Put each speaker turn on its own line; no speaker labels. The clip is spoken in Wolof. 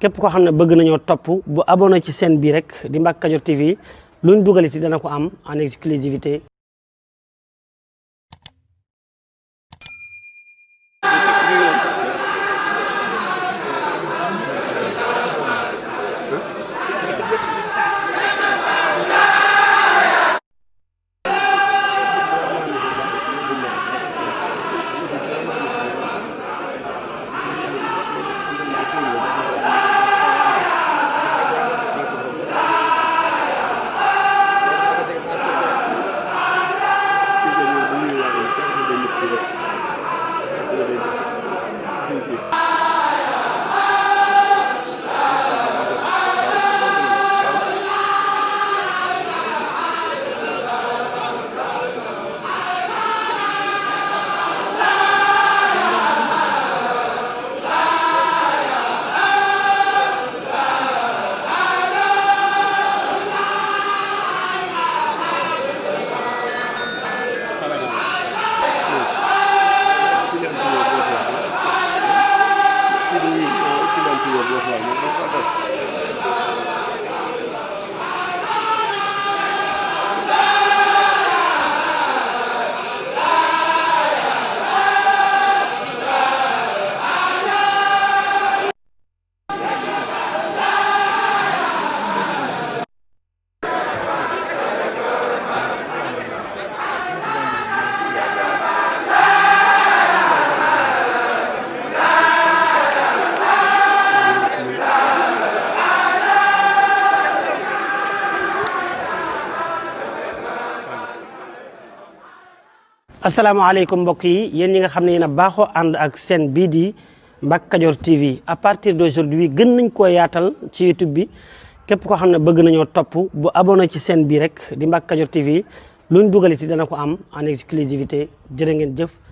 képp koo xam ne bëgg nañoo topp bu abonné ci chaîne bi rek di Mbacke Kadior TV luñ dugaliti dana ko am en exclusivité. asalaamaaleykum mbokk yi yéen ñi nga xam ne yéen a baaxoo ànd ak chaîne bii di Mbacke Kadior TV à partir d'aujourd'hui gën nañ koo yaatal ci YouTube bi képp koo xam ne bëgg nañoo topp bu abonné ci chaîne bi rek di Mbacke Kadior TV luñ dugaliti dana ko am en exclusivité jërë ngeen jëf.